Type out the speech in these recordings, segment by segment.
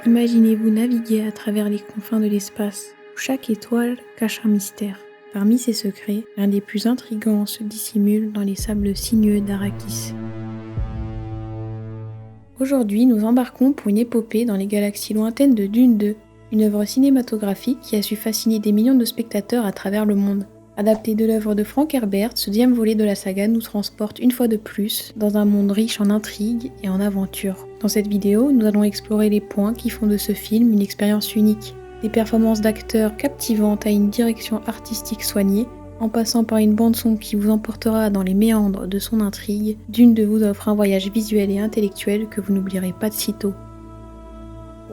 Imaginez-vous naviguer à travers les confins de l'espace, où chaque étoile cache un mystère. Parmi ces secrets, l'un des plus intrigants se dissimule dans les sables sinueux d'Arrakis. Aujourd'hui, nous embarquons pour une épopée dans les galaxies lointaines de Dune 2, une œuvre cinématographique qui a su fasciner des millions de spectateurs à travers le monde. Adapté de l'œuvre de Frank Herbert, ce 10e volet de la saga nous transporte une fois de plus dans un monde riche en intrigues et en aventures. Dans cette vidéo, nous allons explorer les points qui font de ce film une expérience unique. Des performances d'acteurs captivantes à une direction artistique soignée, en passant par une bande-son qui vous emportera dans les méandres de son intrigue, Dune 2 vous offre un voyage visuel et intellectuel que vous n'oublierez pas de sitôt.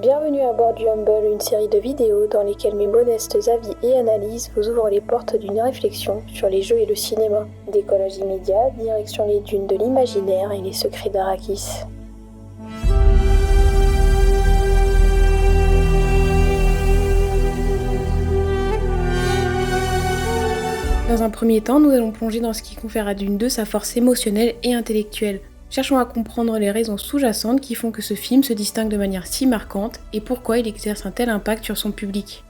Bienvenue à bord du Humble, une série de vidéos dans lesquelles mes modestes avis et analyses vous ouvrent les portes d'une réflexion sur les jeux et le cinéma. Décollage immédiat, direction les dunes de l'imaginaire et les secrets d'Arrakis. Dans un premier temps, nous allons plonger dans ce qui confère à Dune 2 sa force émotionnelle et intellectuelle. Cherchons à comprendre les raisons sous-jacentes qui font que ce film se distingue de manière si marquante et pourquoi il exerce un tel impact sur son public.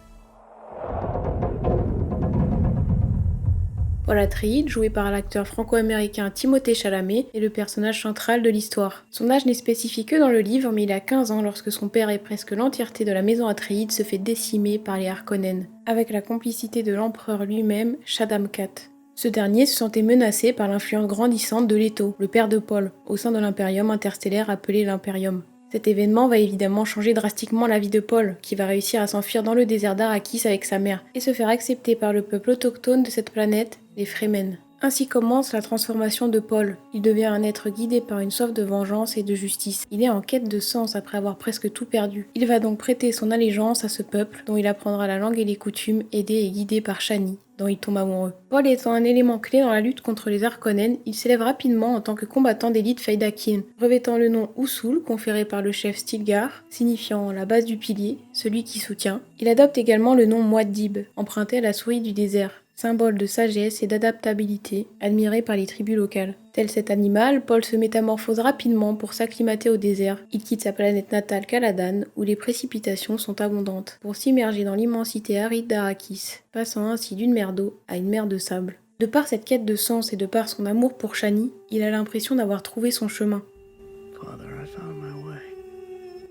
Paul Atreides, joué par l'acteur franco-américain Timothée Chalamet, est le personnage central de l'histoire. Son âge n'est spécifié que dans le livre, mais il a 15 ans lorsque son père et presque l'entièreté de la maison Atreides se fait décimer par les Harkonnen, avec la complicité de l'empereur lui-même, Shaddam Khat. Ce dernier se sentait menacé par l'influence grandissante de Leto, le père de Paul, au sein de l'impérium interstellaire appelé l'Imperium. Cet événement va évidemment changer drastiquement la vie de Paul, qui va réussir à s'enfuir dans le désert d'Arrakis avec sa mère, et se faire accepter par le peuple autochtone de cette planète, les Fremen. Ainsi commence la transformation de Paul. Il devient un être guidé par une soif de vengeance et de justice. Il est en quête de sens après avoir presque tout perdu. Il va donc prêter son allégeance à ce peuple, dont il apprendra la langue et les coutumes, aidé et guidé par Chani, dont il tombe amoureux. Paul étant un élément clé dans la lutte contre les Harkonnen, il s'élève rapidement en tant que combattant d'élite Feydakin, revêtant le nom Usul, conféré par le chef Stilgar, signifiant la base du pilier, celui qui soutient. Il adopte également le nom Muad'Dib, emprunté à la souris du désert, symbole de sagesse et d'adaptabilité, admiré par les tribus locales. Tel cet animal, Paul se métamorphose rapidement pour s'acclimater au désert. Il quitte sa planète natale Caladan, où les précipitations sont abondantes, pour s'immerger dans l'immensité aride d'Arrakis, passant ainsi d'une mer d'eau à une mer de sable. De par cette quête de sens et de par son amour pour Chani, il a l'impression d'avoir trouvé son chemin.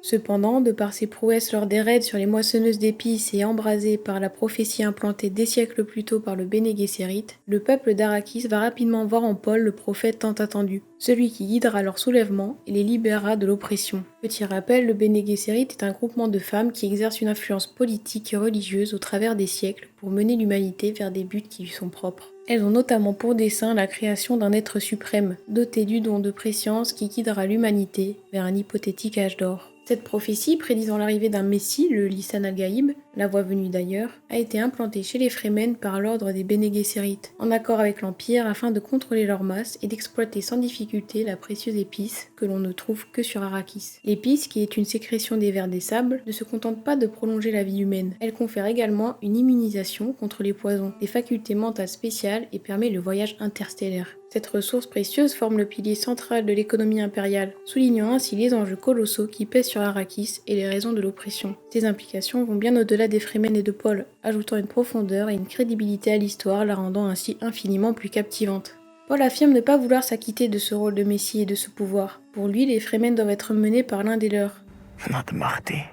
Cependant, de par ses prouesses lors des raids sur les moissonneuses d'épices et embrasé par la prophétie implantée des siècles plus tôt par le Bene Gesserit, le peuple d'Arrakis va rapidement voir en Paul le prophète tant attendu, celui qui guidera leur soulèvement et les libérera de l'oppression. Petit rappel, le Bene Gesserit est un groupement de femmes qui exercent une influence politique et religieuse au travers des siècles pour mener l'humanité vers des buts qui lui sont propres. Elles ont notamment pour dessein la création d'un être suprême, doté du don de préscience qui guidera l'humanité vers un hypothétique âge d'or. Cette prophétie, prédisant l'arrivée d'un messie, le Lisan al-Gaïb, la voix venue d'ailleurs, a été implantée chez les Fremen par l'ordre des Bene Gesserit, en accord avec l'Empire afin de contrôler leur masse et d'exploiter sans difficulté la précieuse épice que l'on ne trouve que sur Arrakis. L'épice, qui est une sécrétion des vers des sables, ne se contente pas de prolonger la vie humaine. Elle confère également une immunisation contre les poisons, des facultés mentales spéciales et permet le voyage interstellaire. Cette ressource précieuse forme le pilier central de l'économie impériale, soulignant ainsi les enjeux colossaux qui pèsent sur Arrakis et les raisons de l'oppression. Ces implications vont bien au-delà des Fremen et de Paul, ajoutant une profondeur et une crédibilité à l'histoire, la rendant ainsi infiniment plus captivante. Paul affirme ne pas vouloir s'acquitter de ce rôle de messie et de ce pouvoir. Pour lui, les Fremen doivent être menés par l'un des leurs. I'm not the Mahdi.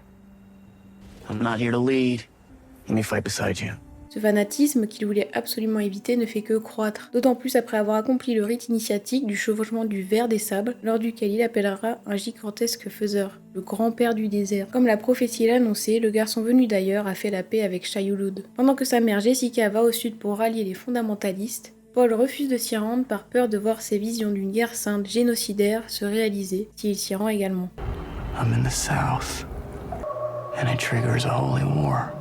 I'm not here to lead. Let me fight beside you. Ce fanatisme qu'il voulait absolument éviter ne fait que croître, d'autant plus après avoir accompli le rite initiatique du chevauchement du ver des sables, lors duquel il appellera un gigantesque faiseur, le grand-père du désert. Comme la prophétie l'annonçait, le garçon venu d'ailleurs a fait la paix avec Shai-Hulud. Pendant que sa mère Jessica va au sud pour rallier les fondamentalistes, Paul refuse de s'y rendre par peur de voir ses visions d'une guerre sainte génocidaire se réaliser s'il s'y rend également. I'm in the south, and it triggers a holy war.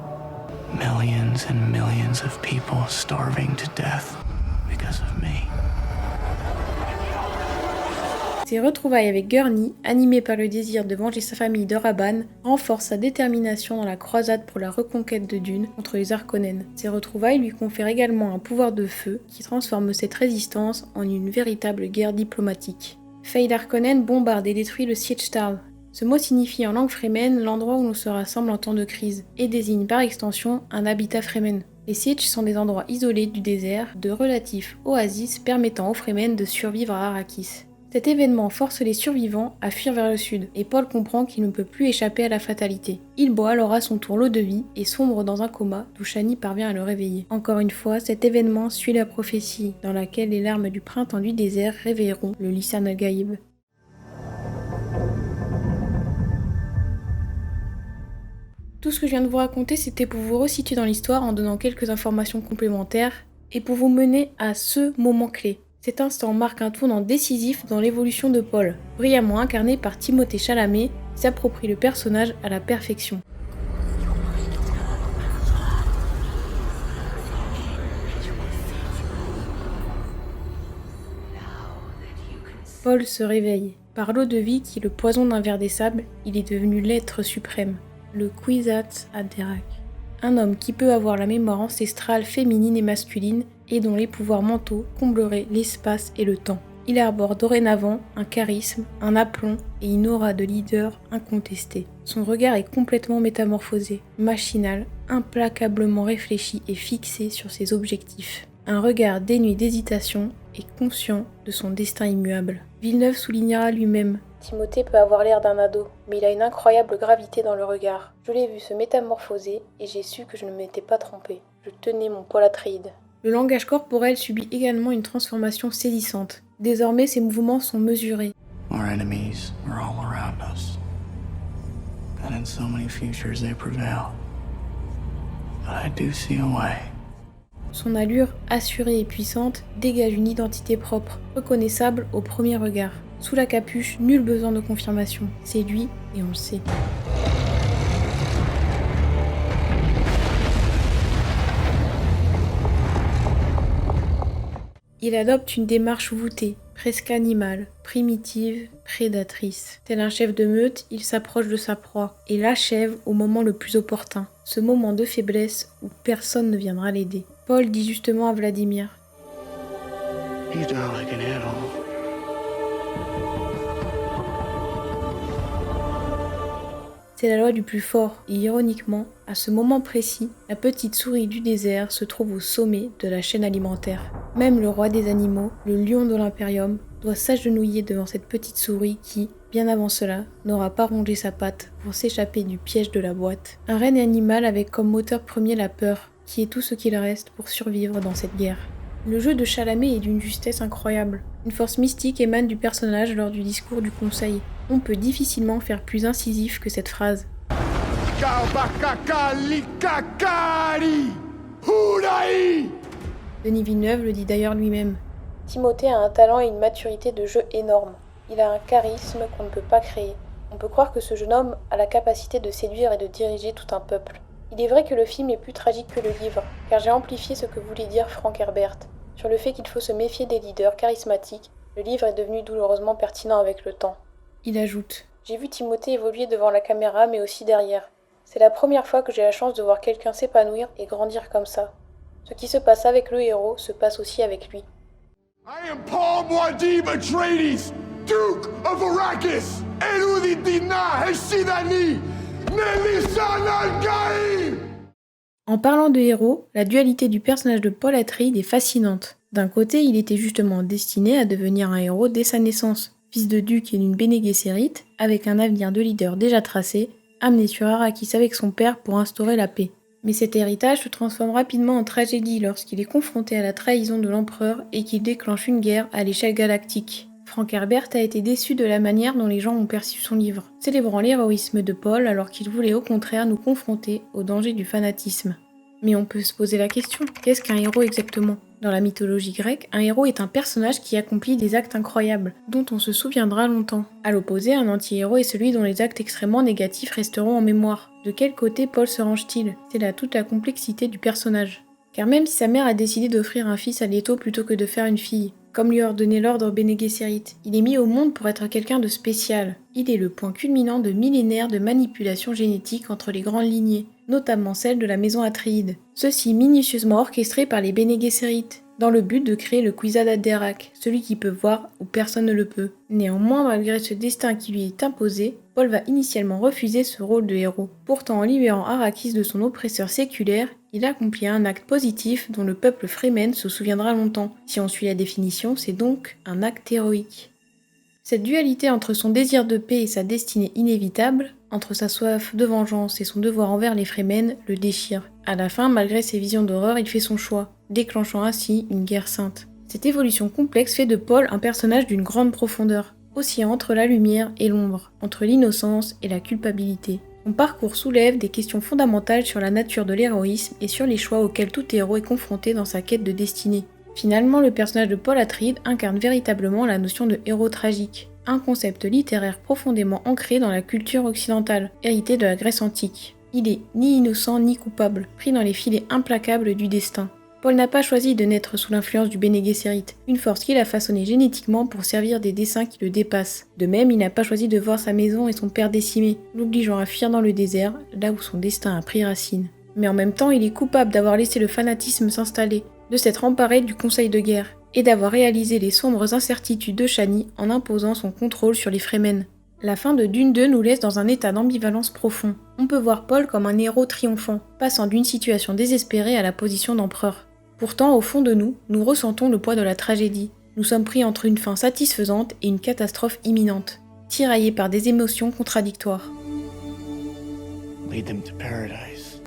Millions and millions of people starving to death because of me. Ses retrouvailles avec Gurney, animé par le désir de venger sa famille de Raban, renforcent sa détermination dans la croisade pour la reconquête de Dune contre les Harkonnen. Ces retrouvailles lui confèrent également un pouvoir de feu qui transforme cette résistance en une véritable guerre diplomatique. Feyd Harkonnen bombarde et détruit le Siege Tower, Ce mot signifie en langue fremen l'endroit où l'on se rassemble en temps de crise, et désigne par extension un habitat fremen. Les sitges sont des endroits isolés du désert, de relatifs oasis permettant aux Fremen de survivre à Arrakis. Cet événement force les survivants à fuir vers le sud, et Paul comprend qu'il ne peut plus échapper à la fatalité. Il boit alors à son tour l'eau de vie et sombre dans un coma d'où Shani parvient à le réveiller. Encore une fois, cet événement suit la prophétie, dans laquelle les larmes du printemps du désert réveilleront le Lisan al-Gaïb. Tout ce que je viens de vous raconter, c'était pour vous resituer dans l'histoire en donnant quelques informations complémentaires et pour vous mener à ce moment clé. Cet instant marque un tournant décisif dans l'évolution de Paul, brillamment incarné par Timothée Chalamet, qui s'approprie le personnage à la perfection. Paul se réveille. Par l'eau de vie qui est le poison d'un ver des sables, il est devenu l'être suprême, le Kwisatz Haderach. Un homme qui peut avoir la mémoire ancestrale féminine et masculine et dont les pouvoirs mentaux combleraient l'espace et le temps. Il arbore dorénavant un charisme, un aplomb et une aura de leader incontestée. Son regard est complètement métamorphosé, machinal, implacablement réfléchi et fixé sur ses objectifs. Un regard dénué d'hésitation et conscient de son destin immuable. Villeneuve soulignera lui-même: Timothée peut avoir l'air d'un ado, mais il a une incroyable gravité dans le regard. Je l'ai vu se métamorphoser et j'ai su que je ne m'étais pas trompé. Je tenais mon Paul Atreides. Le langage corporel subit également une transformation saisissante. Désormais, ses mouvements sont mesurés. Our enemies are all around us. And in so many futures they prevail. But I do see a way. Son allure assurée et puissante dégage une identité propre, reconnaissable au premier regard. Sous la capuche, nul besoin de confirmation. C'est lui et on le sait. Il adopte une démarche voûtée, presque animale, primitive, prédatrice. Tel un chef de meute, il s'approche de sa proie et l'achève au moment le plus opportun, ce moment de faiblesse où personne ne viendra l'aider. Paul dit justement à Vladimir: You die like an animal. C'est la loi du plus fort, et ironiquement, à ce moment précis, la petite souris du désert se trouve au sommet de la chaîne alimentaire. Même le roi des animaux, le lion de l'impérium, doit s'agenouiller devant cette petite souris qui, bien avant cela, n'aura pas rongé sa patte pour s'échapper du piège de la boîte. Un règne animal avec comme moteur premier la peur, qui est tout ce qu'il reste pour survivre dans cette guerre. Le jeu de Chalamet est d'une justesse incroyable. Une force mystique émane du personnage lors du discours du conseil. On peut difficilement faire plus incisif que cette phrase. Denis Villeneuve le dit d'ailleurs lui-même. Timothée a un talent et une maturité de jeu énormes. Il a un charisme qu'on ne peut pas créer. On peut croire que ce jeune homme a la capacité de séduire et de diriger tout un peuple. Il est vrai que le film est plus tragique que le livre, car j'ai amplifié ce que voulait dire Frank Herbert. Sur le fait qu'il faut se méfier des leaders charismatiques, le livre est devenu douloureusement pertinent avec le temps. Il ajoute: J'ai vu Timothée évoluer devant la caméra, mais aussi derrière. C'est la première fois que j'ai la chance de voir quelqu'un s'épanouir et grandir comme ça. Ce qui se passe avec le héros se passe aussi avec lui. I am Paul Muad'Dib Atreides, Duke of Arrakis, Eludi Dina Heshidani, Nelisan al-Gaïb. En parlant de héros, la dualité du personnage de Paul Atreides est fascinante. D'un côté, il était justement destiné à devenir un héros dès sa naissance, fils de duc et d'une Bene Gesserit, avec un avenir de leader déjà tracé, amené sur Arrakis avec son père pour instaurer la paix. Mais cet héritage se transforme rapidement en tragédie lorsqu'il est confronté à la trahison de l'empereur et qu'il déclenche une guerre à l'échelle galactique. Frank Herbert a été déçu de la manière dont les gens ont perçu son livre, célébrant l'héroïsme de Paul alors qu'il voulait au contraire nous confronter au danger du fanatisme. Mais on peut se poser la question, qu'est-ce qu'un héros exactement ? Dans la mythologie grecque, un héros est un personnage qui accomplit des actes incroyables, dont on se souviendra longtemps. À l'opposé, un anti-héros est celui dont les actes extrêmement négatifs resteront en mémoire. De quel côté Paul se range-t-il ? C'est là toute la complexité du personnage. Car même si sa mère a décidé d'offrir un fils à Leto plutôt que de faire une fille, comme lui ordonnait l'ordre Bene Gesserit, il est mis au monde pour être quelqu'un de spécial. Il est le point culminant de millénaires de manipulation génétique entre les grandes lignées, notamment celle de la maison Atreides. Ceci minutieusement orchestré par les Bene Gesserit, dans le but de créer le Kwisatz Haderach, celui qui peut voir où personne ne le peut. Néanmoins, malgré ce destin qui lui est imposé, Paul va initialement refuser ce rôle de héros. Pourtant, en libérant Arrakis de son oppresseur séculaire, il accomplit un acte positif dont le peuple Fremen se souviendra longtemps. Si on suit la définition, c'est donc un acte héroïque. Cette dualité entre son désir de paix et sa destinée inévitable, entre sa soif de vengeance et son devoir envers les Fremen, le déchire. À la fin, malgré ses visions d'horreur, il fait son choix, déclenchant ainsi une guerre sainte. Cette évolution complexe fait de Paul un personnage d'une grande profondeur, oscillant entre la lumière et l'ombre, entre l'innocence et la culpabilité. Son parcours soulève des questions fondamentales sur la nature de l'héroïsme et sur les choix auxquels tout héros est confronté dans sa quête de destinée. Finalement, le personnage de Paul Atreides incarne véritablement la notion de héros tragique, un concept littéraire profondément ancré dans la culture occidentale, hérité de la Grèce antique. Il est ni innocent ni coupable, pris dans les filets implacables du destin. Paul n'a pas choisi de naître sous l'influence du Bene Gesserit, une force qu'il a façonnée génétiquement pour servir des desseins qui le dépassent. De même, il n'a pas choisi de voir sa maison et son père décimés, l'obligeant à fuir dans le désert, là où son destin a pris racine. Mais en même temps, il est coupable d'avoir laissé le fanatisme s'installer, de s'être emparé du conseil de guerre, et d'avoir réalisé les sombres incertitudes de Chani en imposant son contrôle sur les Fremen. La fin de Dune 2 nous laisse dans un état d'ambivalence profond. On peut voir Paul comme un héros triomphant, passant d'une situation désespérée à la position d'empereur. Pourtant, au fond de nous, nous ressentons le poids de la tragédie. Nous sommes pris entre une fin satisfaisante et une catastrophe imminente, tiraillés par des émotions contradictoires. Lead them to paradise.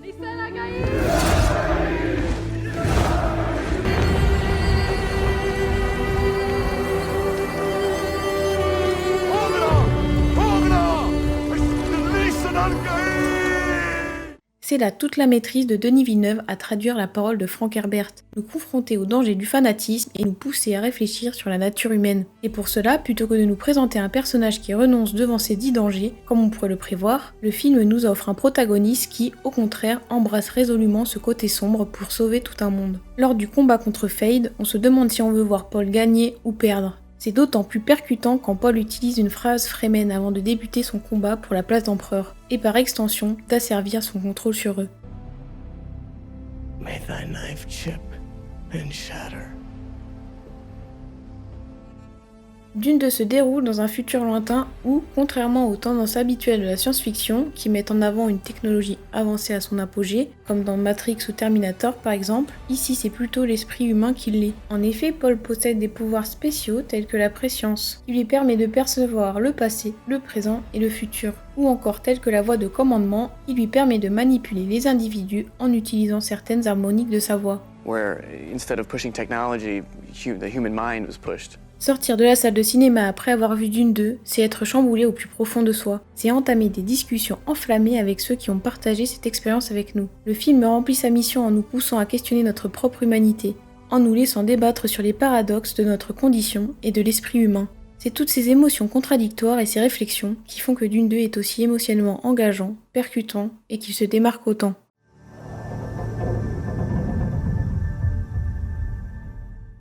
C'est là toute la maîtrise de Denis Villeneuve à traduire la parole de Frank Herbert, nous confronter au danger du fanatisme et nous pousser à réfléchir sur la nature humaine. Et pour cela, plutôt que de nous présenter un personnage qui renonce devant ces 10 dangers, comme on pourrait le prévoir, le film nous offre un protagoniste qui, au contraire, embrasse résolument ce côté sombre pour sauver tout un monde. Lors du combat contre Feyd, on se demande si on veut voir Paul gagner ou perdre. C'est d'autant plus percutant quand Paul utilise une phrase Fremen avant de débuter son combat pour la place d'empereur, et par extension, d'asservir son contrôle sur eux. May thy knife chip and shatter. Dune 2 se déroule dans un futur lointain où, contrairement aux tendances habituelles de la science-fiction, qui mettent en avant une technologie avancée à son apogée, comme dans Matrix ou Terminator par exemple, ici c'est plutôt l'esprit humain qui l'est. En effet, Paul possède des pouvoirs spéciaux tels que la préscience, qui lui permet de percevoir le passé, le présent et le futur, ou encore tels que la voix de commandement, qui lui permet de manipuler les individus en utilisant certaines harmoniques de sa voix. Where instead of pushing technology, the human mind was pushed. Sortir de la salle de cinéma après avoir vu Dune 2, c'est être chamboulé au plus profond de soi. C'est entamer des discussions enflammées avec ceux qui ont partagé cette expérience avec nous. Le film remplit sa mission en nous poussant à questionner notre propre humanité, en nous laissant débattre sur les paradoxes de notre condition et de l'esprit humain. C'est toutes ces émotions contradictoires et ces réflexions qui font que Dune 2 est aussi émotionnellement engageant, percutant et qu'il se démarque autant.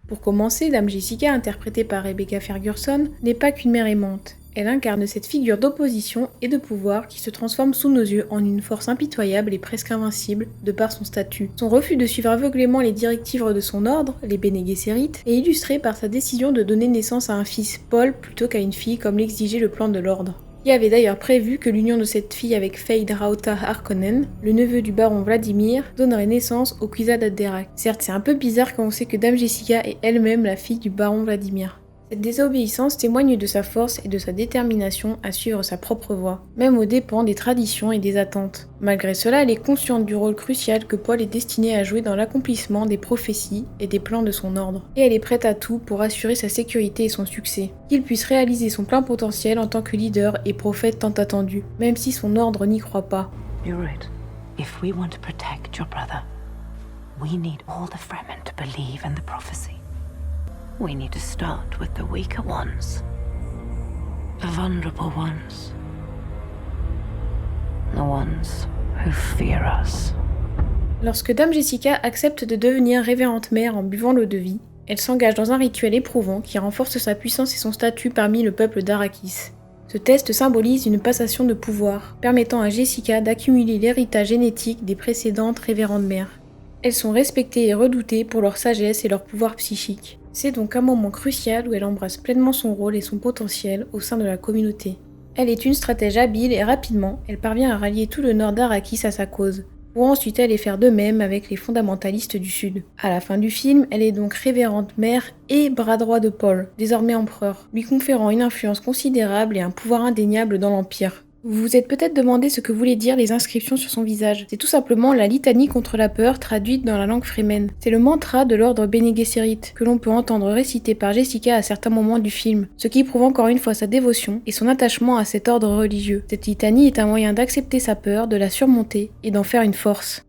Pour commencer, Dame Jessica, interprétée par Rebecca Ferguson, n'est pas qu'une mère aimante. Elle incarne cette figure d'opposition et de pouvoir qui se transforme sous nos yeux en une force impitoyable et presque invincible de par son statut. Son refus de suivre aveuglément les directives de son ordre, les Bene Gesserit, est illustré par sa décision de donner naissance à un fils, Paul, plutôt qu'à une fille comme l'exigeait le plan de l'ordre. Il avait d'ailleurs prévu que l'union de cette fille avec Feyd Rautha Harkonnen, le neveu du baron Vladimir, donnerait naissance au Kwisatz Haderach. Certes, c'est un peu bizarre quand on sait que Dame Jessica est elle-même la fille du baron Vladimir. Cette désobéissance témoigne de sa force et de sa détermination à suivre sa propre voie, même aux dépens des traditions et des attentes. Malgré cela, elle est consciente du rôle crucial que Paul est destiné à jouer dans l'accomplissement des prophéties et des plans de son ordre. Et elle est prête à tout pour assurer sa sécurité et son succès. Qu'il puisse réaliser son plein potentiel en tant que leader et prophète tant attendu, même si son ordre n'y croit pas. You're right. If we want to protect your brother, we need all the Fremen to believe in the prophecy. We need to start with the weaker ones, the vulnerable ones, the ones who fear us. Lorsque Dame Jessica accepte de devenir révérende mère en buvant l'eau de vie, elle s'engage dans un rituel éprouvant qui renforce sa puissance et son statut parmi le peuple d'Arrakis. Ce test symbolise une passation de pouvoir, permettant à Jessica d'accumuler l'héritage génétique des précédentes révérendes mères. Elles sont respectées et redoutées pour leur sagesse et leur pouvoir psychique. C'est donc un moment crucial où elle embrasse pleinement son rôle et son potentiel au sein de la communauté. Elle est une stratège habile et rapidement, elle parvient à rallier tout le nord d'Arrakis à sa cause, pour ensuite aller faire de même avec les fondamentalistes du Sud. À la fin du film, elle est donc révérende mère et bras droit de Paul, désormais empereur, lui conférant une influence considérable et un pouvoir indéniable dans l'Empire. Vous vous êtes peut-être demandé ce que voulaient dire les inscriptions sur son visage. C'est tout simplement la litanie contre la peur traduite dans la langue fremen. C'est le mantra de l'ordre Bene Gesserit que l'on peut entendre récité par Jessica à certains moments du film, ce qui prouve encore une fois sa dévotion et son attachement à cet ordre religieux. Cette litanie est un moyen d'accepter sa peur, de la surmonter et d'en faire une force.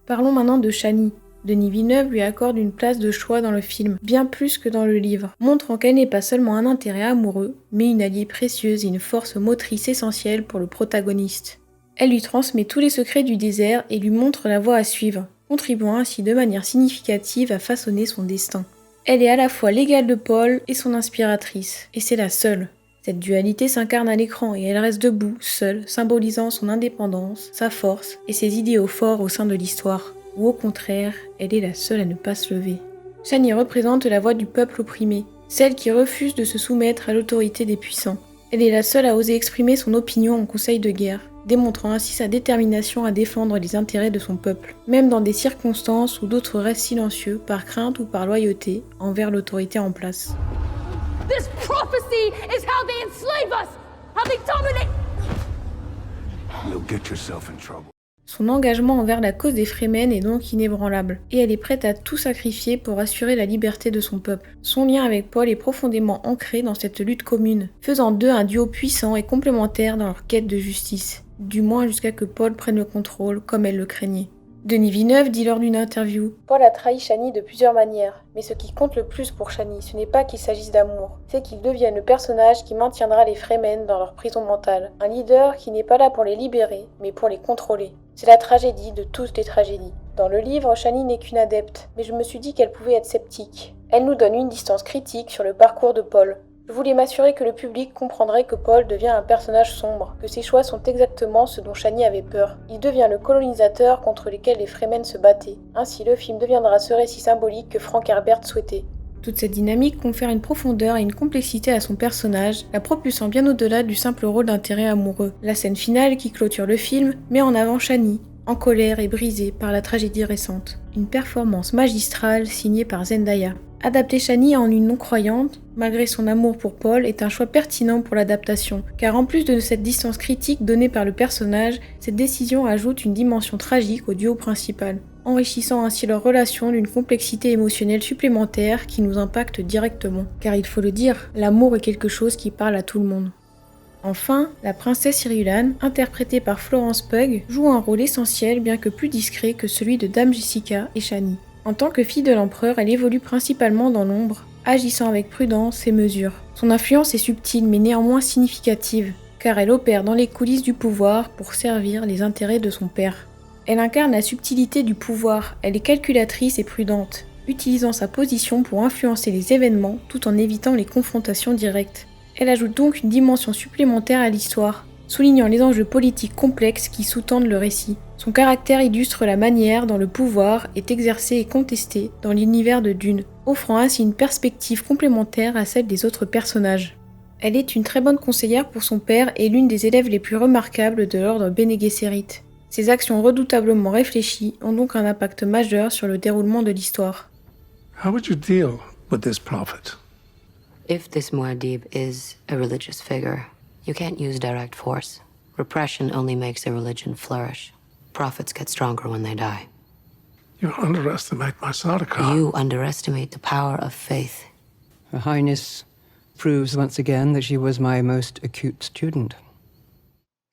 Parlons maintenant de Chani. Denis Villeneuve lui accorde une place de choix dans le film, bien plus que dans le livre, montrant qu'elle n'est pas seulement un intérêt amoureux, mais une alliée précieuse et une force motrice essentielle pour le protagoniste. Elle lui transmet tous les secrets du désert et lui montre la voie à suivre, contribuant ainsi de manière significative à façonner son destin. Elle est à la fois l'égale de Paul et son inspiratrice, et c'est la seule. Cette dualité s'incarne à l'écran et elle reste debout, seule, symbolisant son indépendance, sa force et ses idéaux forts au sein de l'histoire. Ou au contraire, elle est la seule à ne pas se lever. Chani représente la voix du peuple opprimé, celle qui refuse de se soumettre à l'autorité des puissants. Elle est la seule à oser exprimer son opinion en conseil de guerre, démontrant ainsi sa détermination à défendre les intérêts de son peuple, même dans des circonstances où d'autres restent silencieux par crainte ou par loyauté envers l'autorité en place. This prophecy is how they enslave us, how they dominate. You'll get yourself in trouble. Son engagement envers la cause des Fremen est donc inébranlable, et elle est prête à tout sacrifier pour assurer la liberté de son peuple. Son lien avec Paul est profondément ancré dans cette lutte commune, faisant d'eux un duo puissant et complémentaire dans leur quête de justice, du moins jusqu'à que Paul prenne le contrôle comme elle le craignait. Denis Villeneuve dit lors d'une interview « Paul a trahi Chani de plusieurs manières, mais ce qui compte le plus pour Chani, ce n'est pas qu'il s'agisse d'amour, c'est qu'il devienne le personnage qui maintiendra les Fremen dans leur prison mentale, un leader qui n'est pas là pour les libérer, mais pour les contrôler. C'est la tragédie de toutes les tragédies. Dans le livre, Chani n'est qu'une adepte, mais je me suis dit qu'elle pouvait être sceptique. Elle nous donne une distance critique sur le parcours de Paul. Je voulais m'assurer que le public comprendrait que Paul devient un personnage sombre, que ses choix sont exactement ce dont Chani avait peur. Il devient le colonisateur contre lequel les Fremen se battaient. Ainsi, le film deviendra ce récit symbolique que Frank Herbert souhaitait. Toute cette dynamique confère une profondeur et une complexité à son personnage, la propulsant bien au-delà du simple rôle d'intérêt amoureux. La scène finale qui clôture le film met en avant Chani, en colère et brisée par la tragédie récente. Une performance magistrale signée par Zendaya. Adapter Chani en une non-croyante, malgré son amour pour Paul, est un choix pertinent pour l'adaptation, car en plus de cette distance critique donnée par le personnage, cette décision ajoute une dimension tragique au duo principal, enrichissant ainsi leur relation d'une complexité émotionnelle supplémentaire qui nous impacte directement. Car il faut le dire, l'amour est quelque chose qui parle à tout le monde. Enfin, la princesse Irulan, interprétée par Florence Pugh, joue un rôle essentiel bien que plus discret que celui de Dame Jessica et Chani. En tant que fille de l'empereur, elle évolue principalement dans l'ombre, agissant avec prudence et mesure. Son influence est subtile mais néanmoins significative, car elle opère dans les coulisses du pouvoir pour servir les intérêts de son père. Elle incarne la subtilité du pouvoir, elle est calculatrice et prudente, utilisant sa position pour influencer les événements tout en évitant les confrontations directes. Elle ajoute donc une dimension supplémentaire à l'histoire, soulignant les enjeux politiques complexes qui sous-tendent le récit. Son caractère illustre la manière dont le pouvoir est exercé et contesté dans l'univers de Dune, offrant ainsi une perspective complémentaire à celle des autres personnages. Elle est une très bonne conseillère pour son père et l'une des élèves les plus remarquables de l'ordre Bene Gesserit. Ses actions redoutablement réfléchies ont donc un impact majeur sur le déroulement de l'histoire. How would you deal with this prophet? If this Muad'Dib is a religious figure, you can't use direct force. Repression only makes a religion flourish. Prophets get stronger when they die. You underestimate my Sardaukar. You underestimate the power of faith. Her Highness proves once again that she was my most acute student.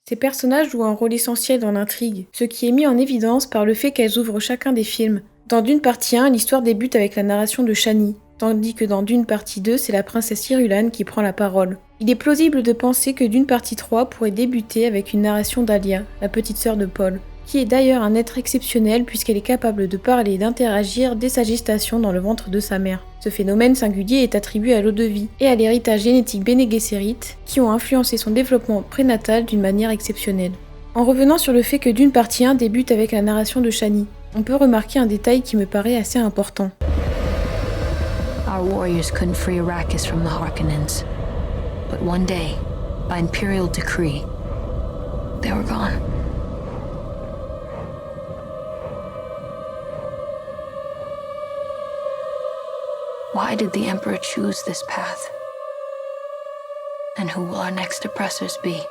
Ces personnages jouent un rôle essentiel dans l'intrigue, ce qui est mis en évidence par le fait qu'elles ouvrent chacun des films. Dans Dune partie 1, l'histoire débute avec la narration de Chani, tandis que dans Dune partie 2, c'est la princesse Irulan qui prend la parole. Il est plausible de penser que Dune partie 3 pourrait débuter avec une narration d'Alia, la petite sœur de Paul, qui est d'ailleurs un être exceptionnel puisqu'elle est capable de parler et d'interagir dès sa gestation dans le ventre de sa mère. Ce phénomène singulier est attribué à l'eau-de-vie et à l'héritage génétique Bene Gesserit qui ont influencé son développement prénatal d'une manière exceptionnelle. En revenant sur le fait que Dune partie 1 débute avec la narration de Chani, on peut remarquer un détail qui me paraît assez important. Our warriors couldn't free Arrakis from the Harkonnens. But one day, By imperial decree, they were gone. Why did the Emperor choose this path? And who will our next oppressors be?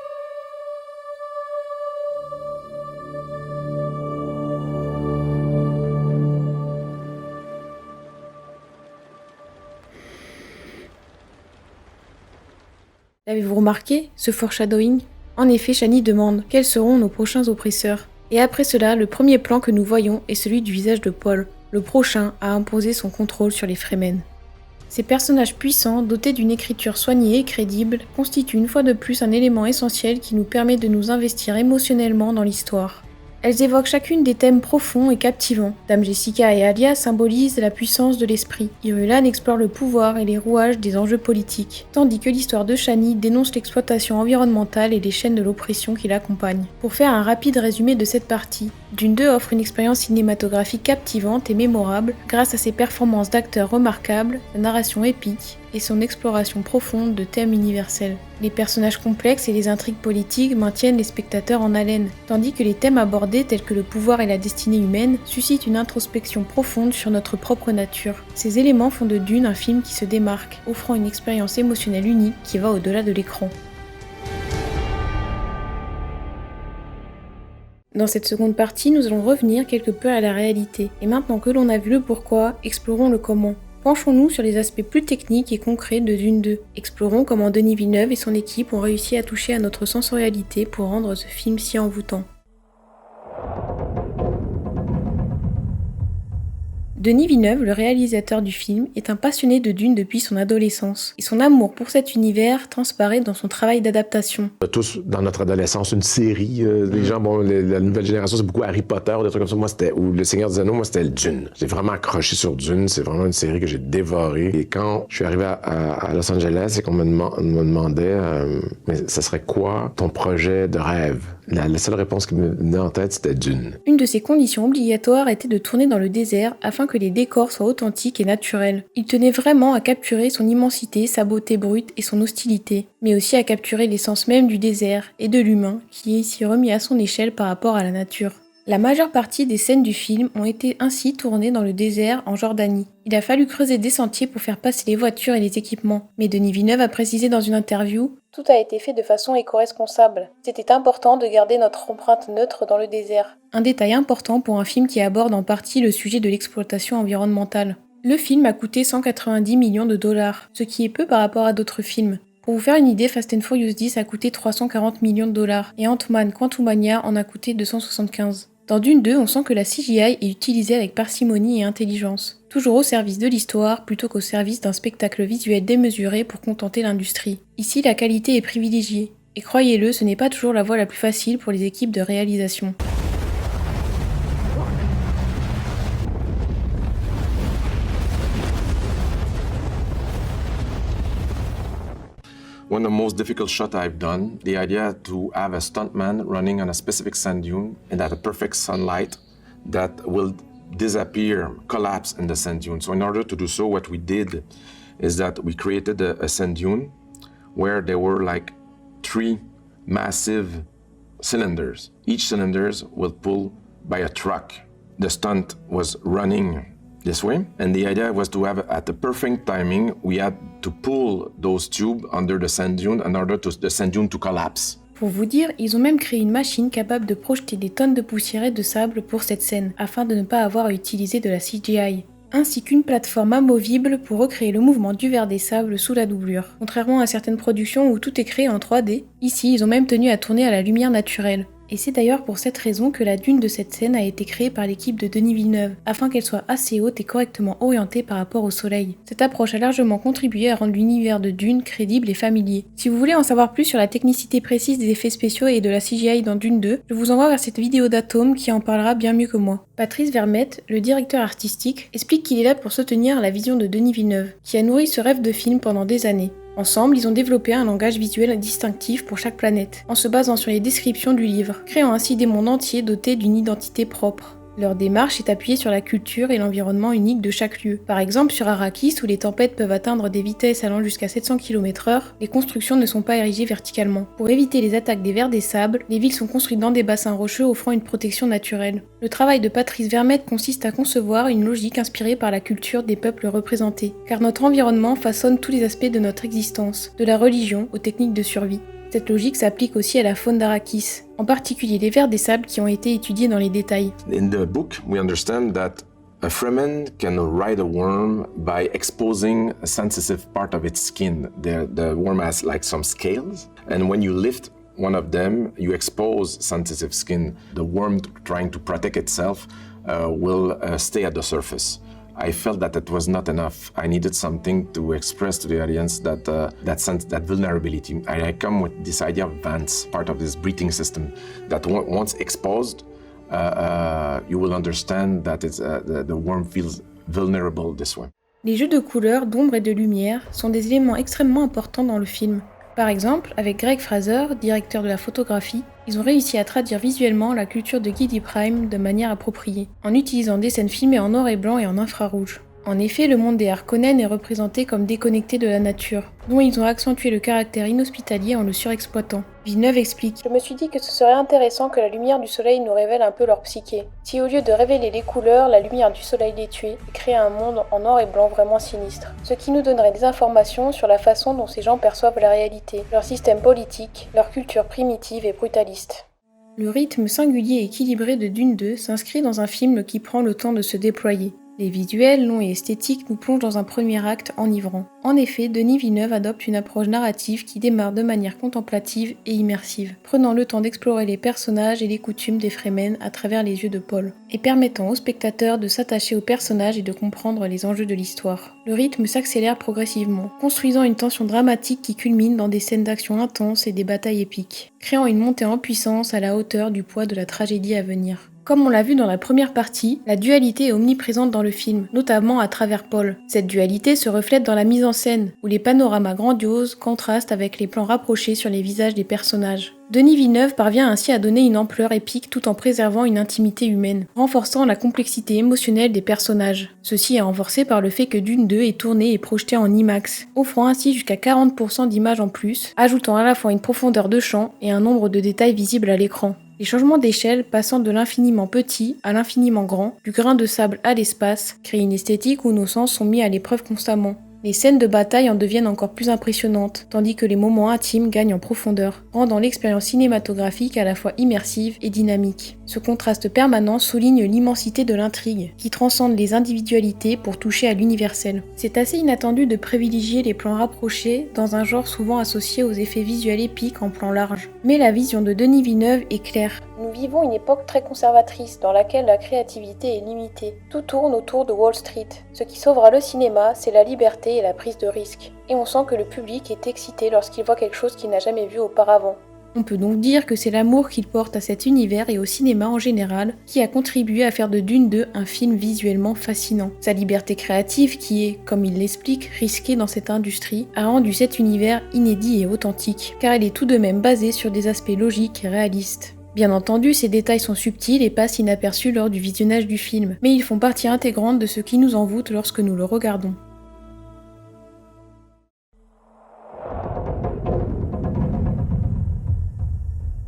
L'avez-vous remarqué, ce foreshadowing? En effet, Chani demande quels seront nos prochains oppresseurs. Et après cela, le premier plan que nous voyons est celui du visage de Paul, le prochain à imposer son contrôle sur les Fremen. Ces personnages puissants, dotés d'une écriture soignée et crédible, constituent une fois de plus un élément essentiel qui nous permet de nous investir émotionnellement dans l'histoire. Elles évoquent chacune des thèmes profonds et captivants. Dame Jessica et Alia symbolisent la puissance de l'esprit. Irulan explore le pouvoir et les rouages des enjeux politiques, tandis que l'histoire de Chani dénonce l'exploitation environnementale et les chaînes de l'oppression qui l'accompagnent. Pour faire un rapide résumé de cette partie, Dune 2 offre une expérience cinématographique captivante et mémorable grâce à ses performances d'acteurs remarquables, sa narration épique et son exploration profonde de thèmes universels. Les personnages complexes et les intrigues politiques maintiennent les spectateurs en haleine, tandis que les thèmes abordés tels que le pouvoir et la destinée humaine suscitent une introspection profonde sur notre propre nature. Ces éléments font de Dune un film qui se démarque, offrant une expérience émotionnelle unique qui va au-delà de l'écran. Dans cette seconde partie, nous allons revenir quelque peu à la réalité. Et maintenant que l'on a vu le pourquoi, explorons le comment. Penchons-nous sur les aspects plus techniques et concrets de Dune 2. Explorons comment Denis Villeneuve et son équipe ont réussi à toucher à notre sensorialité pour rendre ce film si envoûtant. Denis Villeneuve, le réalisateur du film, est un passionné de Dune depuis son adolescence, et son amour pour cet univers transparaît dans son travail d'adaptation. Tous, dans notre adolescence, une série, les gens, la nouvelle génération, c'est beaucoup Harry Potter, des trucs comme ça, moi c'était, ou Le Seigneur des Anneaux, moi c'était Dune. J'ai vraiment accroché sur Dune, c'est vraiment une série que j'ai dévorée. Et quand je suis arrivé à Los Angeles et qu'on me demandait, mais ça serait quoi ton projet de rêve? La seule réponse qui me venait en tête, c'était Dune. Une de ses conditions obligatoires était de tourner dans le désert afin que les décors soient authentiques et naturels. Il tenait vraiment à capturer son immensité, sa beauté brute et son hostilité, mais aussi à capturer l'essence même du désert et de l'humain qui est ici remis à son échelle par rapport à la nature. La majeure partie des scènes du film ont été ainsi tournées dans le désert en Jordanie. Il a fallu creuser des sentiers pour faire passer les voitures et les équipements. Mais Denis Villeneuve a précisé dans une interview « Tout a été fait de façon éco-responsable. C'était important de garder notre empreinte neutre dans le désert. » Un détail important pour un film qui aborde en partie le sujet de l'exploitation environnementale. Le film a coûté 190 millions de dollars, ce qui est peu par rapport à d'autres films. Pour vous faire une idée, Fast and Furious 10 a coûté 340 millions de dollars et Ant-Man Quantumania en a coûté 275. Dans Dune 2, on sent que la CGI est utilisée avec parcimonie et intelligence, toujours au service de l'histoire plutôt qu'au service d'un spectacle visuel démesuré pour contenter l'industrie. Ici, la qualité est privilégiée, et croyez-le, ce n'est pas toujours la voie la plus facile pour les équipes de réalisation. One of the most difficult shots I've done, the idea to have a stuntman running on a specific sand dune and at a perfect sunlight that will disappear, collapse in the sand dune. So in order to do so, what we did is that we created a sand dune where there were like 3 massive cylinders. Each cylinders will pull by a truck. The stunt was running this way, and the idea was to have, at the perfect timing, we had to pull those tubes under the sand dune in order to the sand dune to collapse. Pour vous dire, ils ont même créé une machine capable de projeter des tonnes de poussière et de sable pour cette scène, afin de ne pas avoir à utiliser de la CGI. Ainsi qu'une plateforme amovible pour recréer le mouvement du verre des sables sous la doublure. Contrairement à certaines productions où tout est créé en 3D, ici ils ont même tenu à tourner à la lumière naturelle. Et c'est d'ailleurs pour cette raison que la dune de cette scène a été créée par l'équipe de Denis Villeneuve, afin qu'elle soit assez haute et correctement orientée par rapport au soleil. Cette approche a largement contribué à rendre l'univers de Dune crédible et familier. Si vous voulez en savoir plus sur la technicité précise des effets spéciaux et de la CGI dans Dune 2, je vous envoie vers cette vidéo d'Atome qui en parlera bien mieux que moi. Patrice Vermette, le directeur artistique, explique qu'il est là pour soutenir la vision de Denis Villeneuve, qui a nourri ce rêve de film pendant des années. Ensemble, ils ont développé un langage visuel distinctif pour chaque planète, en se basant sur les descriptions du livre, créant ainsi des mondes entiers dotés d'une identité propre. Leur démarche est appuyée sur la culture et l'environnement unique de chaque lieu. Par exemple, sur Arrakis, où les tempêtes peuvent atteindre des vitesses allant jusqu'à 700 km/h, les constructions ne sont pas érigées verticalement. Pour éviter les attaques des vers des sables, les villes sont construites dans des bassins rocheux offrant une protection naturelle. Le travail de Patrice Vermette consiste à concevoir une logique inspirée par la culture des peuples représentés, car notre environnement façonne tous les aspects de notre existence, de la religion aux techniques de survie. Cette logique s'applique aussi à la faune d'Arrakis, en particulier les vers des sables qui ont été étudiés dans les détails. In the book, we understand that a Fremen can ride a worm by exposing a sensitive part of its skin. The worm has like some scales, and when you lift one of them, you expose sensitive skin. The worm, trying to protect itself, will stay at the surface. I felt that it was not enough. I needed something to express to the audience that sense, that vulnerability. I come with this idea of vents, part of this breathing system, that once exposed, you will understand that the worm feels vulnerable this way. Les jeux de couleurs, d'ombre et de lumière sont des éléments extrêmement importants dans le film. Par exemple, avec Greg Fraser, directeur de la photographie, ils ont réussi à traduire visuellement la culture de Giedi Prime de manière appropriée, en utilisant des scènes filmées en noir et blanc et en infrarouge. En effet, le monde des Harkonnen est représenté comme déconnecté de la nature, dont ils ont accentué le caractère inhospitalier en le surexploitant. Villeneuve explique « Je me suis dit que ce serait intéressant que la lumière du soleil nous révèle un peu leur psyché. Si au lieu de révéler les couleurs, la lumière du soleil les tuait et créait un monde en noir et blanc vraiment sinistre. Ce qui nous donnerait des informations sur la façon dont ces gens perçoivent la réalité, leur système politique, leur culture primitive et brutaliste. » Le rythme singulier et équilibré de Dune 2 s'inscrit dans un film qui prend le temps de se déployer. Les visuels, longs et esthétiques nous plongent dans un premier acte enivrant. En effet, Denis Villeneuve adopte une approche narrative qui démarre de manière contemplative et immersive, prenant le temps d'explorer les personnages et les coutumes des Fremen à travers les yeux de Paul, et permettant au spectateur de s'attacher aux personnages et de comprendre les enjeux de l'histoire. Le rythme s'accélère progressivement, construisant une tension dramatique qui culmine dans des scènes d'action intenses et des batailles épiques, créant une montée en puissance à la hauteur du poids de la tragédie à venir. Comme on l'a vu dans la première partie, la dualité est omniprésente dans le film, notamment à travers Paul. Cette dualité se reflète dans la mise en scène, où les panoramas grandioses contrastent avec les plans rapprochés sur les visages des personnages. Denis Villeneuve parvient ainsi à donner une ampleur épique tout en préservant une intimité humaine, renforçant la complexité émotionnelle des personnages. Ceci est renforcé par le fait que Dune 2 est tourné et projeté en IMAX, offrant ainsi jusqu'à 40% d'images en plus, ajoutant à la fois une profondeur de champ et un nombre de détails visibles à l'écran. Les changements d'échelle, passant de l'infiniment petit à l'infiniment grand, du grain de sable à l'espace, créent une esthétique où nos sens sont mis à l'épreuve constamment. Les scènes de bataille en deviennent encore plus impressionnantes, tandis que les moments intimes gagnent en profondeur, rendant l'expérience cinématographique à la fois immersive et dynamique. Ce contraste permanent souligne l'immensité de l'intrigue, qui transcende les individualités pour toucher à l'universel. C'est assez inattendu de privilégier les plans rapprochés dans un genre souvent associé aux effets visuels épiques en plan large. Mais la vision de Denis Villeneuve est claire. Nous vivons une époque très conservatrice dans laquelle la créativité est limitée. Tout tourne autour de Wall Street. Ce qui sauvera le cinéma, c'est la liberté et la prise de risque. Et on sent que le public est excité lorsqu'il voit quelque chose qu'il n'a jamais vu auparavant. On peut donc dire que c'est l'amour qu'il porte à cet univers et au cinéma en général qui a contribué à faire de Dune 2 un film visuellement fascinant. Sa liberté créative, qui est, comme il l'explique, risquée dans cette industrie, a rendu cet univers inédit et authentique, car elle est tout de même basée sur des aspects logiques et réalistes. Bien entendu, ces détails sont subtils et passent inaperçus lors du visionnage du film, mais ils font partie intégrante de ce qui nous envoûte lorsque nous le regardons.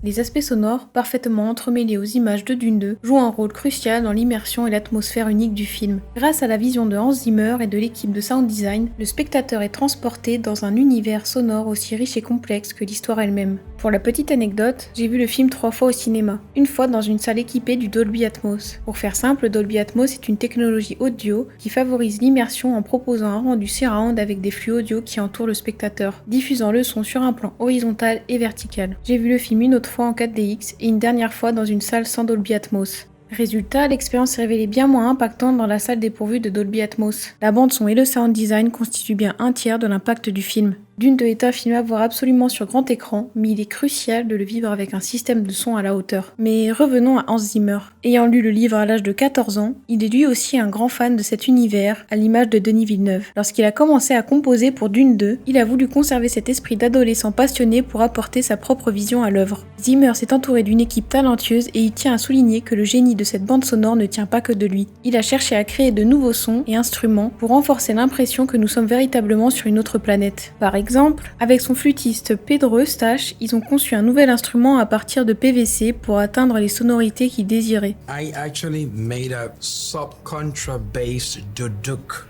Les aspects sonores, parfaitement entremêlés aux images de Dune 2, jouent un rôle crucial dans l'immersion et l'atmosphère unique du film. Grâce à la vision de Hans Zimmer et de l'équipe de sound design, le spectateur est transporté dans un univers sonore aussi riche et complexe que l'histoire elle-même. Pour la petite anecdote, j'ai vu le film 3 fois au cinéma, une fois dans une salle équipée du Dolby Atmos. Pour faire simple, Dolby Atmos est une technologie audio qui favorise l'immersion en proposant un rendu surround avec des flux audio qui entourent le spectateur, diffusant le son sur un plan horizontal et vertical. J'ai vu le film une autre fois en 4DX et une dernière fois dans une salle sans Dolby Atmos. Résultat, l'expérience s'est révélée bien moins impactante dans la salle dépourvue de Dolby Atmos. La bande-son et le sound design constituent bien un tiers de l'impact du film. Dune 2 est un film à voir absolument sur grand écran, mais il est crucial de le vivre avec un système de son à la hauteur. Mais revenons à Hans Zimmer. Ayant lu le livre à l'âge de 14 ans, il est lui aussi un grand fan de cet univers, à l'image de Denis Villeneuve. Lorsqu'il a commencé à composer pour Dune 2, il a voulu conserver cet esprit d'adolescent passionné pour apporter sa propre vision à l'œuvre. Zimmer s'est entouré d'une équipe talentueuse et il tient à souligner que le génie de cette bande sonore ne tient pas que de lui. Il a cherché à créer de nouveaux sons et instruments pour renforcer l'impression que nous sommes véritablement sur une autre planète. Par exemple, avec son flûtiste Pedro Eustache, ils ont conçu un nouvel instrument à partir de PVC pour atteindre les sonorités qu'ils désiraient. I actually made a sub-contra bass duduk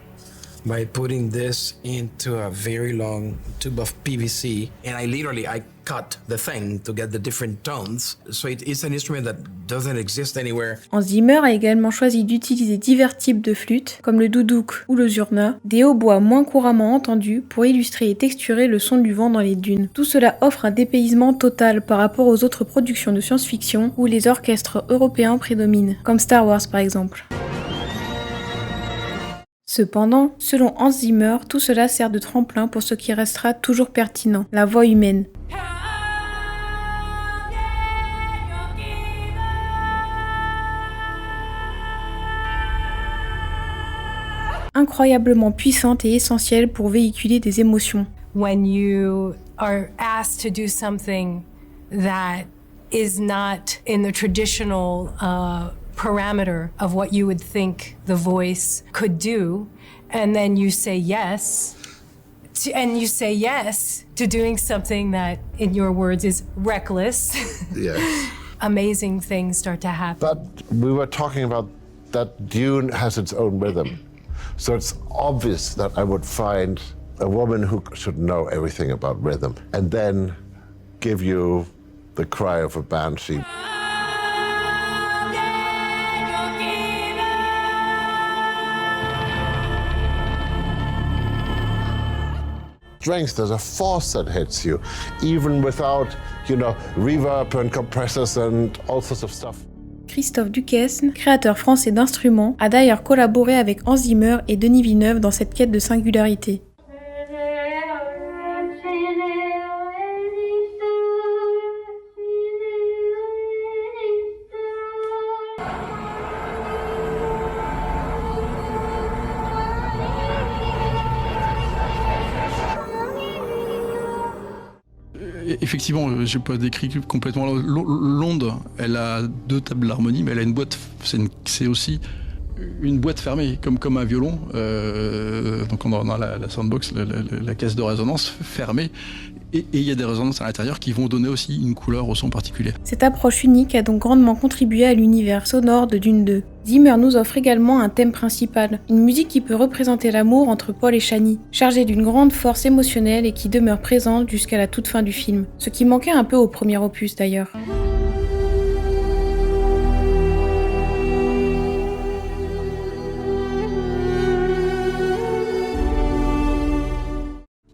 by putting this into a very long tube of PVC, and I cut the thing to get the different tones. So it's an instrument that doesn't exist anywhere. Hans Zimmer a également choisi d'utiliser divers types de flûtes, comme le doudouk ou le zurna, des hautbois moins couramment entendus pour illustrer et texturer le son du vent dans les dunes. Tout cela offre un dépaysement total par rapport aux autres productions de science-fiction où les orchestres européens prédominent, comme Star Wars par exemple. Cependant, selon Hans Zimmer, tout cela sert de tremplin pour ce qui restera toujours pertinent, la voix humaine. Incroyablement puissante et essentielle pour véhiculer des émotions. When you are asked to do something that is not in the traditional parameter of what you would think the voice could do, and then you say yes, to doing something that, in your words, is reckless. Yes. Amazing things start to happen. But we were talking about that Dune has its own rhythm. So it's obvious that I would find a woman who should know everything about rhythm and then give you the cry of a banshee. Strength, there's a force that hits you, even without, reverb and compressors and all sorts of stuff. Christophe Duquesne, créateur français d'instruments, a d'ailleurs collaboré avec Hans Zimmer et Denis Villeneuve dans cette quête de singularité. Effectivement, j'ai pas décrit complètement l'onde. Elle a deux tables d'harmonie, mais elle a une boîte. C'est aussi une boîte fermée, comme un violon. Donc on a la soundbox, la caisse de résonance fermée. Et il y a des résonances à l'intérieur qui vont donner aussi une couleur au son particulier. Cette approche unique a donc grandement contribué à l'univers sonore de Dune 2. Zimmer nous offre également un thème principal, une musique qui peut représenter l'amour entre Paul et Chani, chargée d'une grande force émotionnelle et qui demeure présente jusqu'à la toute fin du film, ce qui manquait un peu au premier opus d'ailleurs.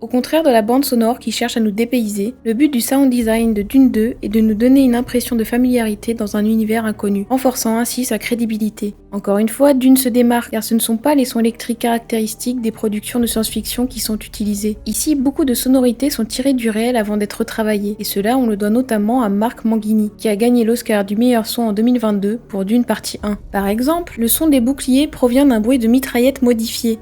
Au contraire de la bande sonore qui cherche à nous dépayser, le but du sound design de Dune 2 est de nous donner une impression de familiarité dans un univers inconnu, renforçant ainsi sa crédibilité. Encore une fois, Dune se démarque car ce ne sont pas les sons électriques caractéristiques des productions de science-fiction qui sont utilisés. Ici, beaucoup de sonorités sont tirées du réel avant d'être travaillées, et cela on le doit notamment à Marc Manghini, qui a gagné l'Oscar du meilleur son en 2022 pour Dune partie 1. Par exemple, le son des boucliers provient d'un bruit de mitraillette modifié.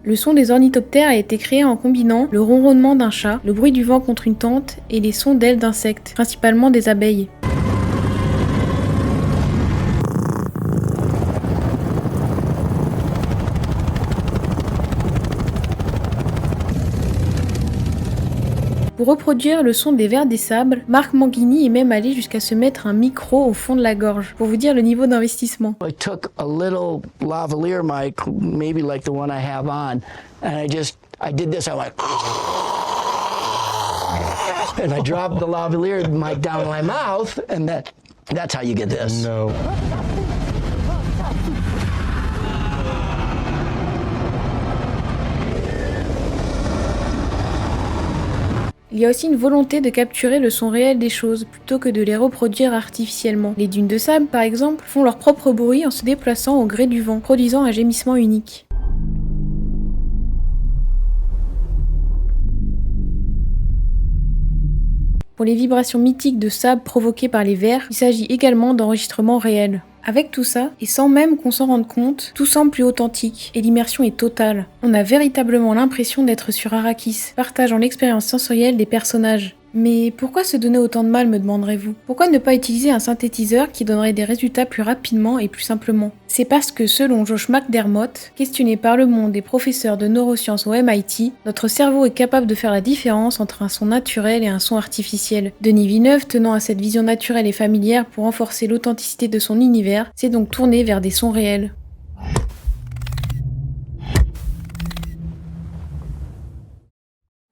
Le son des ornithoptères a été créé en combinant le ronronnement d'un chat, le bruit du vent contre une tente et les sons d'ailes d'insectes, principalement des abeilles. Pour reproduire le son des vers des sables, Marc Manghini est même allé jusqu'à se mettre un micro au fond de la gorge, pour vous dire le niveau d'investissement. I took a little lavalier mic, maybe like the one I have on, and I did this, I went, and I dropped the lavalier mic down in my mouth, and that's how you get this. No. Il y a aussi une volonté de capturer le son réel des choses, plutôt que de les reproduire artificiellement. Les dunes de sable, par exemple, font leur propre bruit en se déplaçant au gré du vent, produisant un gémissement unique. Pour les vibrations mythiques de sable provoquées par les vers, il s'agit également d'enregistrements réels. Avec tout ça, et sans même qu'on s'en rende compte, tout semble plus authentique et l'immersion est totale. On a véritablement l'impression d'être sur Arrakis, partageant l'expérience sensorielle des personnages. Mais pourquoi se donner autant de mal, me demanderez-vous? Pourquoi ne pas utiliser un synthétiseur qui donnerait des résultats plus rapidement et plus simplement? C'est parce que, selon Josh McDermott, questionné par Le Monde et professeur de neurosciences au MIT, notre cerveau est capable de faire la différence entre un son naturel et un son artificiel. Denis Villeneuve, tenant à cette vision naturelle et familière pour renforcer l'authenticité de son univers, s'est donc tourné vers des sons réels.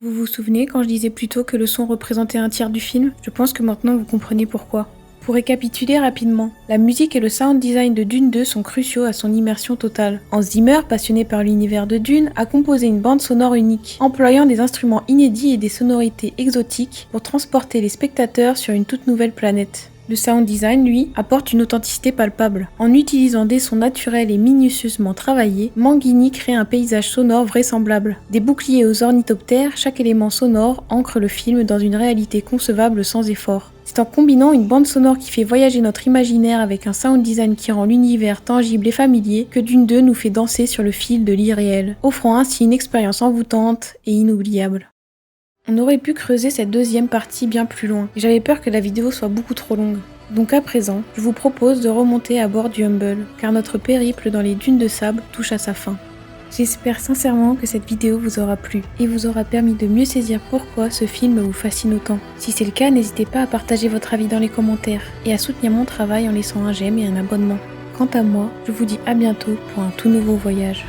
Vous vous souvenez quand je disais plus tôt que le son représentait un tiers du film? Je pense que maintenant vous comprenez pourquoi. Pour récapituler rapidement, la musique et le sound design de Dune 2 sont cruciaux à son immersion totale. Hans Zimmer, passionné par l'univers de Dune, a composé une bande sonore unique, employant des instruments inédits et des sonorités exotiques pour transporter les spectateurs sur une toute nouvelle planète. Le sound design, lui, apporte une authenticité palpable. En utilisant des sons naturels et minutieusement travaillés, Manghini crée un paysage sonore vraisemblable. Des boucliers aux ornithoptères, chaque élément sonore ancre le film dans une réalité concevable sans effort. C'est en combinant une bande sonore qui fait voyager notre imaginaire avec un sound design qui rend l'univers tangible et familier que Dune 2 nous fait danser sur le fil de l'irréel, offrant ainsi une expérience envoûtante et inoubliable. On aurait pu creuser cette deuxième partie bien plus loin, et j'avais peur que la vidéo soit beaucoup trop longue. Donc à présent, je vous propose de remonter à bord du Humble, car notre périple dans les dunes de sable touche à sa fin. J'espère sincèrement que cette vidéo vous aura plu, et vous aura permis de mieux saisir pourquoi ce film vous fascine autant. Si c'est le cas, n'hésitez pas à partager votre avis dans les commentaires, et à soutenir mon travail en laissant un j'aime et un abonnement. Quant à moi, je vous dis à bientôt pour un tout nouveau voyage.